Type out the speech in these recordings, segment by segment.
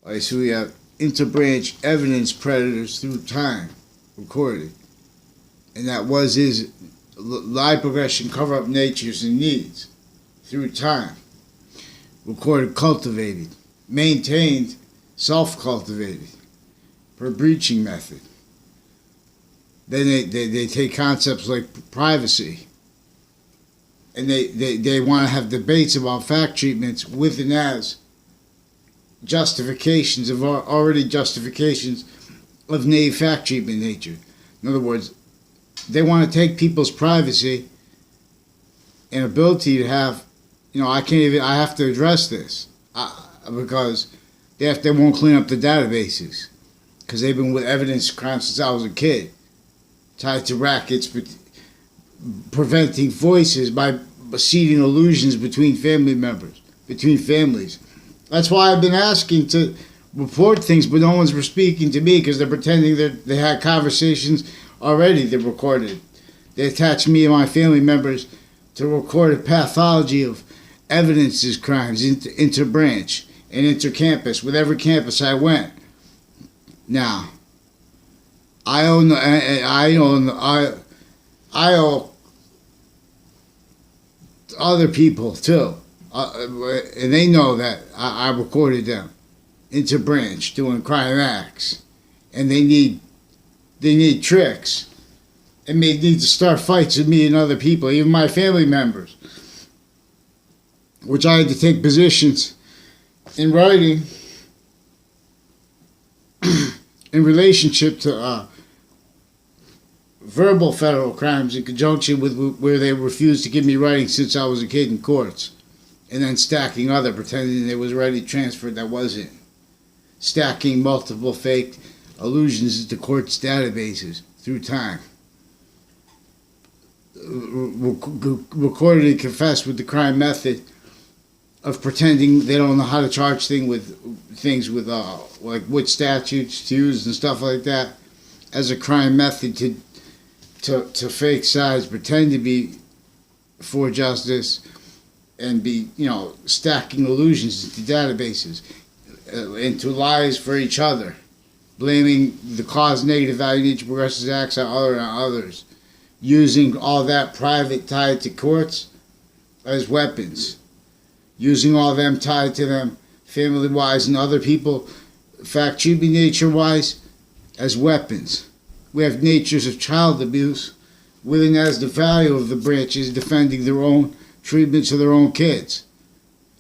Alright, so we have interbranch evidence predators through time recorded. And that was his live progression, cover up natures and needs through time. Recorded, cultivated, maintained, self-cultivated per breaching method. Then they take concepts like privacy, and they want to have debates about fact treatments with and as justifications of already justifications of native fact treatment nature. In other words, they want to take people's privacy and ability to have, I have to address this because they won't clean up the databases because they've been with evidence crimes since I was a kid, tied to rackets, preventing voices by seeding illusions between family members, between families. That's why I've been asking to report things, but no one's speaking to me because they're pretending that they had conversations already. They're recorded. They attach me and my family members to recorded pathology of evidences, crimes, interbranch and intercampus with every campus I went. Now, I owe other people too, and they know that I recorded them interbranch doing crime acts, and they need tricks, and they need to start fights with me and other people, even my family members, which I had to take positions in writing in relationship to verbal federal crimes in conjunction with where they refused to give me writing since I was a kid in courts, and then stacking other, pretending it was already transferred that wasn't, stacking multiple fake allusions into courts' databases through time. Recorded and confessed with the crime method of pretending they don't know how to charge things with like which statutes to use and stuff like that as a crime method to fake sides, pretend to be for justice, and be stacking illusions into databases, into lies for each other, blaming the cause negative value nature progressive acts on others, using all that private tied to courts as weapons, using all them tied to them family-wise and other people fact treatment nature-wise as weapons. We have natures of child abuse within as the value of the branches defending their own treatments of their own kids.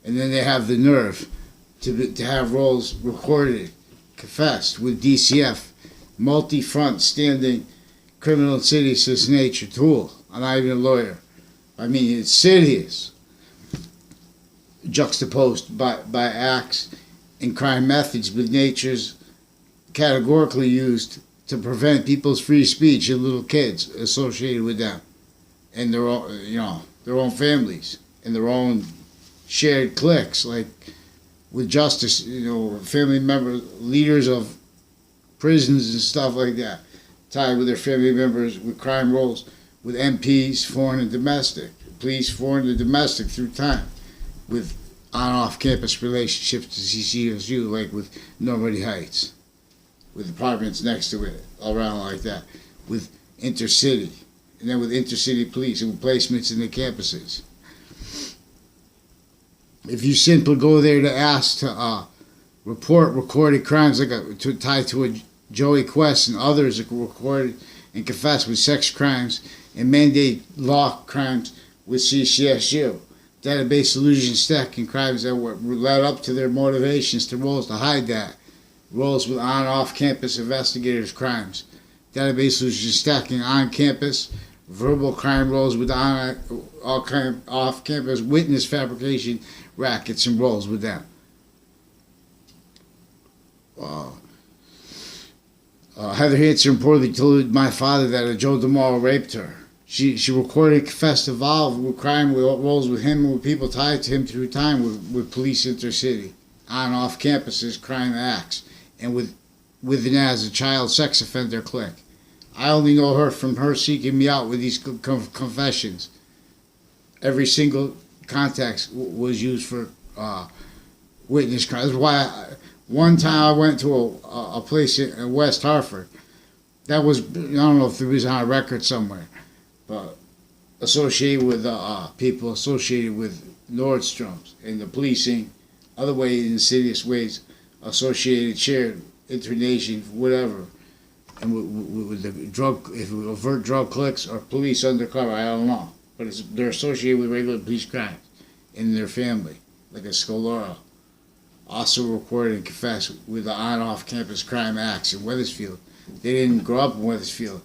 And then they have the nerve to have roles recorded, confessed with DCF, multi-front standing criminal insidious nature tool. I'm not even a lawyer. I mean, it's insidious, juxtaposed by acts and crime methods with natures categorically used to prevent people's free speech and little kids associated with them and their own families and their own shared cliques, like with justice, family members, leaders of prisons and stuff like that, tied with their family members with crime roles, with MPs, foreign and domestic, police, foreign and domestic through time, with on-off campus relationships to CCSU, like with Normandy Heights, with apartments next to it, around like that, with intercity, and then with intercity police and with placements in the campuses. If you simply go there to ask to report recorded crimes tied to a Joey Quest and others that recorded and confessed with sex crimes and mandate law crimes with CCSU, database illusion stacking crimes that were led up to their motivations to roles to hide that, roles with on-off campus investigators crimes, database illusion stacking on campus, verbal crime roles with off campus witness fabrication rackets and roles with them. Heather Hansen reportedly told my father that Joe DeMauro raped her. She recorded and confessed involved with crime with roles with him and with people tied to him through time with police intercity, on and off campuses, crime acts, and with and as a child sex offender clique. I only know her from her seeking me out with these confessions. Every single contact was used for witness crimes. That's why One time I went to a place in West Hartford that was, I don't know if it was on a record somewhere, but associated with people associated with Nordstrom's and the policing, other ways, insidious ways, associated, shared, internation, whatever. And with the drug, if it overt drug clicks or police undercover, I don't know. But they're associated with regular police crimes in their family, like a Scalora. Also recorded and confessed with the on-off campus crime acts in Wethersfield. They didn't grow up in Wethersfield,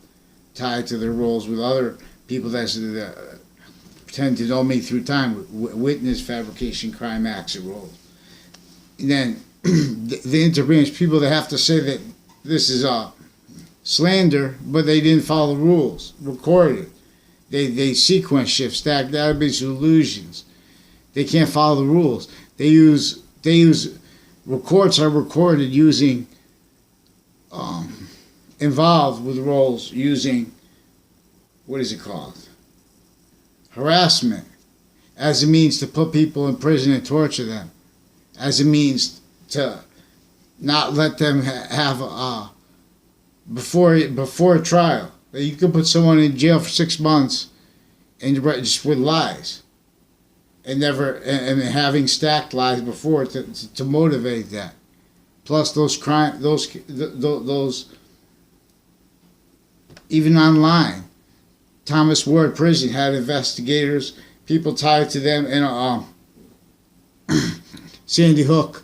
tied to their roles with other people that pretend to know me through time, witness fabrication crime acts and roles. And then the interbranch people that have to say that this is slander, but they didn't follow the rules, recorded. They sequence shift, stack database illusions. They can't follow the rules. They use records are recorded using involved with roles using, what is it called? Harassment, as a means to put people in prison and torture them, as a means to not let them have before a trial. You could put someone in jail for 6 months and just with lies, and having stacked lies before to motivate that. Plus those even online. Thomas Ward Prison had investigators, people tied to them in Sandy Hook,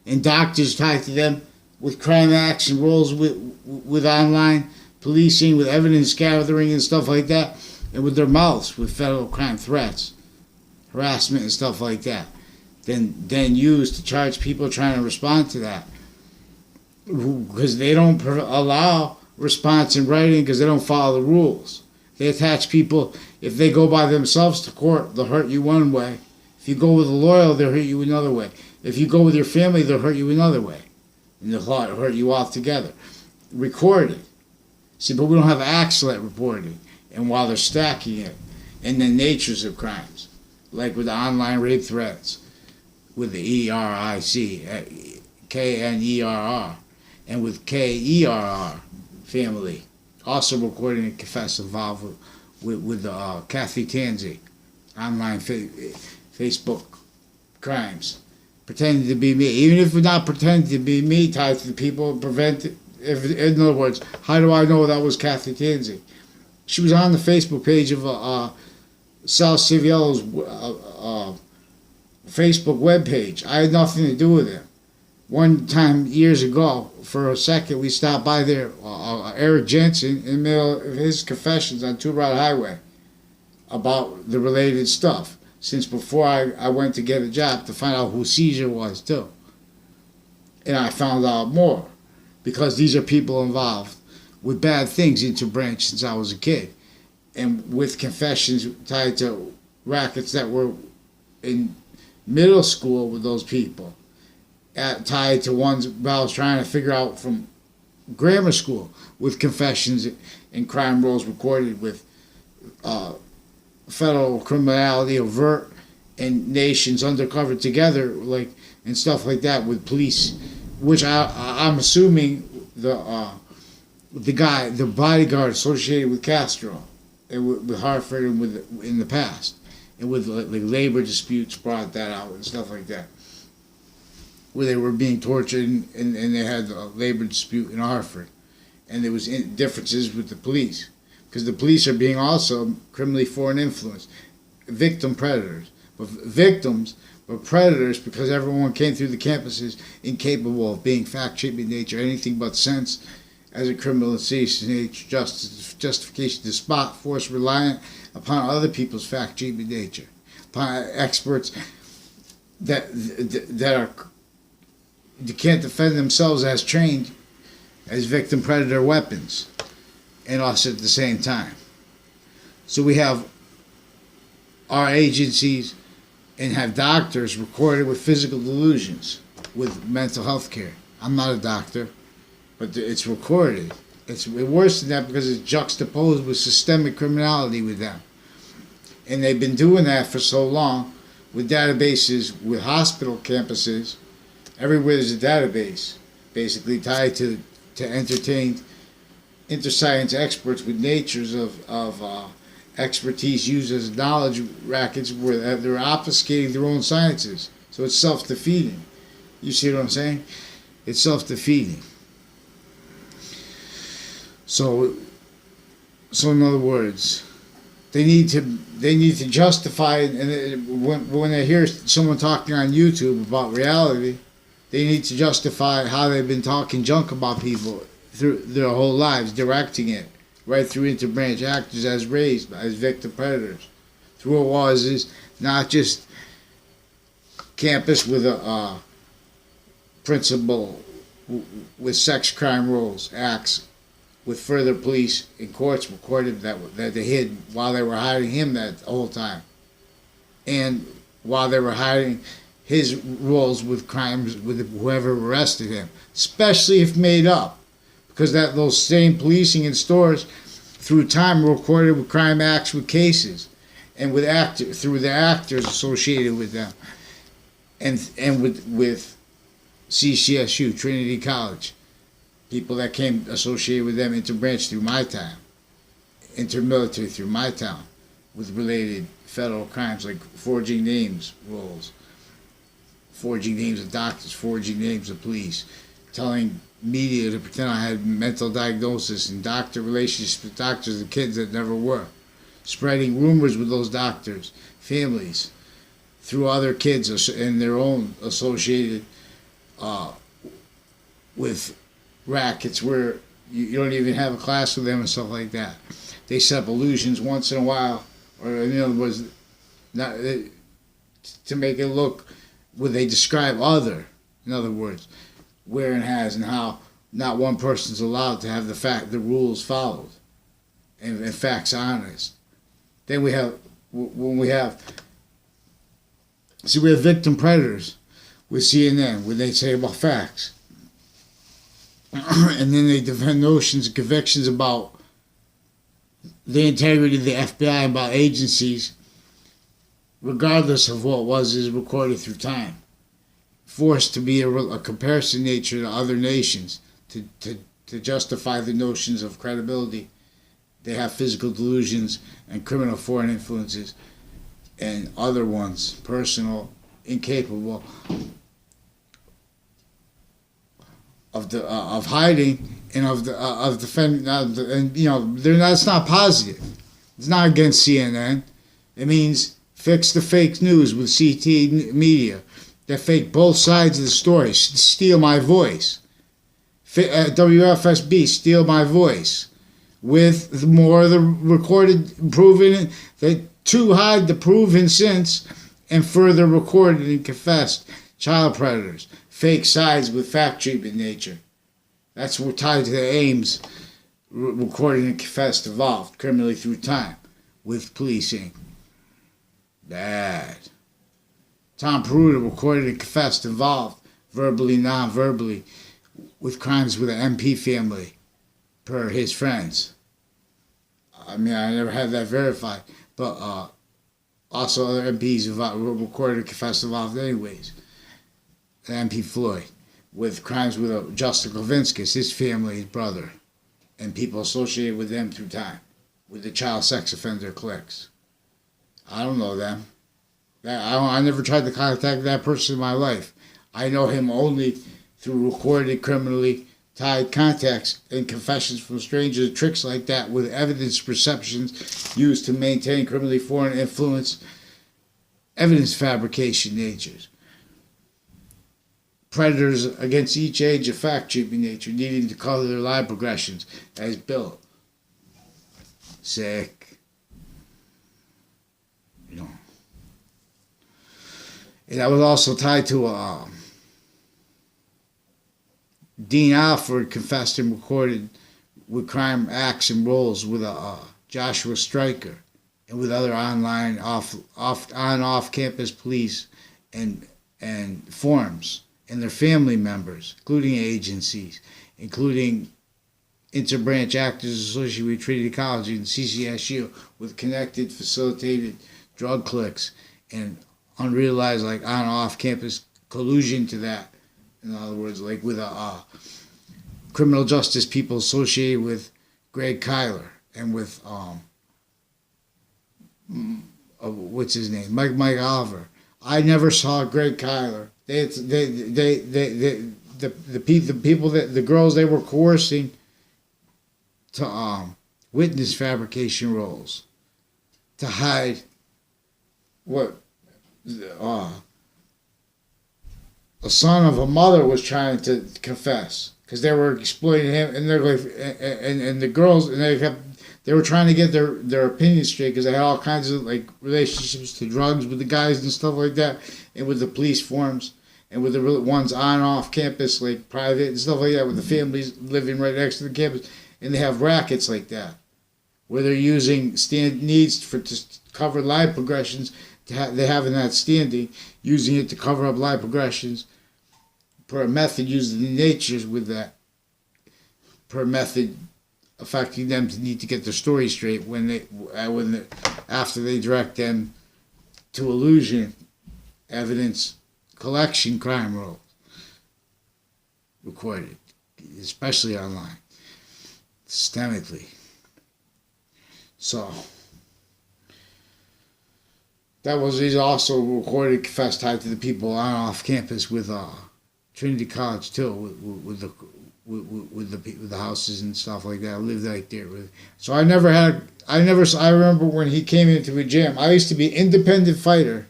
and doctors tied to them with crime acts and roles with online policing, with evidence gathering and stuff like that, and with their mouths with federal crime threats, harassment and stuff like that. Then used to charge people trying to respond to that, because they don't allow response in writing because they don't follow the rules. They attach people, if they go by themselves to court, they'll hurt you one way. If you go with a lawyer, they'll hurt you another way. If you go with your family, they'll hurt you another way. And they'll hurt you all together. Recorded. See, but we don't have excellent reporting. And while they're stacking it, and the natures of crimes, like with the online rape threats, with the ERIC, KNERR, and with KERR family, also recording and confessed involved with Kathy Tanzi, online Facebook crimes, pretending to be me. Even if we're not pretending to be me, tied to the people, in other words, how do I know that was Kathy Tanzi? She was on the Facebook page of Sal Civiello's Facebook webpage. I had nothing to do with it. One time, years ago, for a second, we stopped by there, Eric Jensen, in the middle of his confessions on Two Rod Highway about the related stuff, since before I went to get a job to find out who Caesar was, too. And I found out more, because these are people involved with bad things interbranch since I was a kid, and with confessions tied to rackets that were in middle school with those people, tied to ones I was trying to figure out from grammar school, with confessions and crime rolls recorded with federal criminality overt and nations undercover together, like, and stuff like that, with police, which I'm assuming the bodyguard associated with Castro and with Hartford and in the past, and with like labor disputes brought that out and stuff like that, where they were being tortured and they had a labor dispute in Hartford, and there was differences with the police, because the police are being also criminally foreign influenced, victim predators, but victims, but predators, because everyone came through the campuses incapable of being fact-shaping nature, anything but sense as a criminal nature, justification to spot, force reliant upon other people's fact-shaping nature, upon experts that can't defend themselves as trained as victim predator weapons, and us at the same time. So we have our agencies and have doctors recorded with physical delusions, with mental health care. I'm not a doctor, but it's recorded. It's worse than that because it's juxtaposed with systemic criminality with them. And they've been doing that for so long with databases with hospital campuses Everywhere there's a database, basically tied to entertained interscience experts with natures of expertise used as knowledge rackets where they're obfuscating their own sciences. So it's self-defeating. You see what I'm saying? It's self-defeating. So in other words, they need to justify it, and when they hear someone talking on YouTube about reality, they need to justify how they've been talking junk about people through their whole lives, directing it right through interbranch actors as raised as victim predators. Through it was not just campus with a principal with sex crime roles, acts with further police and courts recorded that they hid while they were hiding him that whole time, and while they were hiding his roles with crimes with whoever arrested him, especially if made up, because those same policing in stores through time were recorded with crime acts with cases, and with through the actors associated with them, and with CCSU, Trinity College. People that came associated with them interbranch through my time, intermilitary through my town, with related federal crimes like forging names roles, forging names of doctors, forging names of police, telling media to pretend I had mental diagnosis and doctor relationships with doctors and kids that never were, spreading rumors with those doctors, families, through other kids and their own associated with rackets where you don't even have a class with them and stuff like that. They set up illusions once in a while, or in other words, not to make it look where they describe other. In other words, where and has and how not one person's allowed to have the rules followed, and facts honest. Then we have we have victim predators with CNN where they say about facts. And then they defend notions and convictions about the integrity of the FBI, about agencies, regardless of what is recorded through time. Forced to be a comparison nature to other nations to justify the notions of credibility. They have physical delusions and criminal foreign influences and other ones, personal, incapable of hiding and of defending, and it's not positive. It's not against CNN. It means fix the fake news with CT media that fake both sides of the story. Steal my voice. WFSB, steal my voice with more of the recorded, proven that to hide the proven since and further recorded and confessed child predators. Fake sides with fact treatment nature. That's what tied to the aims, recorded and confessed, evolved criminally through time with policing. Bad. Tom Peruta recorded and confessed, involved verbally, non-verbally, with crimes with an MP family, per his friends. I mean, I never had that verified, but also other MPs recorded and confessed, involved anyways. MP Floyd, with crimes with Justin Levinskas, his family, his brother, and people associated with them through time, with the child sex offender cliques. I don't know them. I never tried to contact that person in my life. I know him only through recorded criminally tied contacts and confessions from strangers, tricks like that with evidence perceptions used to maintain criminally foreign influence, evidence fabrication natures. Predators against each age of fact treatment nature, needing to color their lie progressions as built. Sick. And that was also tied to Dean Alford confessed and recorded with crime acts and roles with Joshua Stryker and with other online off campus police and forums and their family members, including agencies, including interbranch actors associated with Trinity College and CCSU, with connected, facilitated drug cliques and unrealized, like on off campus collusion to that In other words, like with criminal justice people associated with Greg Kyler and with what's his name, Mike Oliver. I never saw Greg Kyler. The people that the girls they were coercing to witness fabrication roles to hide what a son of a mother was trying to confess because they were exploiting him, and they're like, and the girls, and they were trying to get their opinions straight because they had all kinds of like relationships to drugs with the guys and stuff like that, and with the police forms, and with the ones on and off campus, like private and stuff like that, with the families living right next to the campus, and they have rackets like that where they're using needs to cover live progressions. They having that standing, using it to cover up live progressions per method used in natures with that per method affecting them to need to get their story straight after they direct them to illusion, evidence, collection, crime roles recorded, especially online, systemically. So that was he's also recorded confess tied to the people on off campus with Trinity College too, with the houses and stuff like that. I lived right there with. So I remember when he came into a gym. I used to be an independent fighter,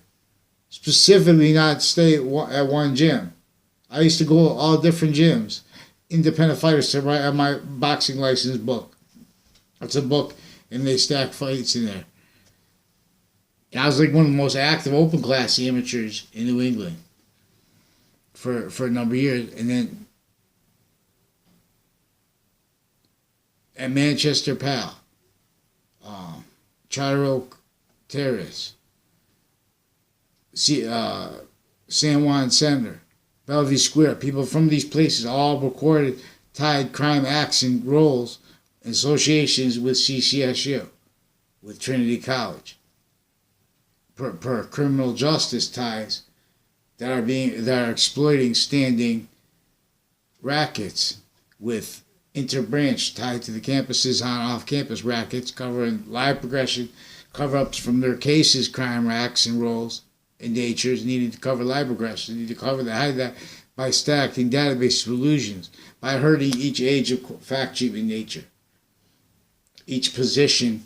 specifically not stay at one gym. I used to go to all different gyms, independent fighters to write on my boxing license book. It's a book, and they stack fights in there. And I was like one of the most active open class amateurs in New England for a number of years. And then at Manchester Pal, Charter Oak Terrace, San Juan Center, Bellevue Square, people from these places all recorded tied crime acts and roles and associations with CCSU, with Trinity College. Per criminal justice ties that are exploiting standing rackets with interbranch tied to the campuses on off-campus rackets covering live progression, cover-ups from their cases, crime racks and roles and natures needed to cover live progression, need to cover hide that by stacking database solutions, by hurting each age of fact-cheating nature, each position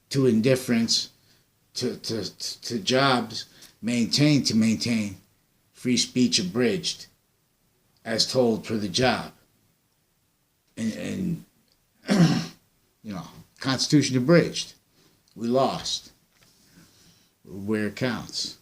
to indifference, to jobs, maintain free speech abridged, as told for the job, and Constitution abridged. We lost where it counts.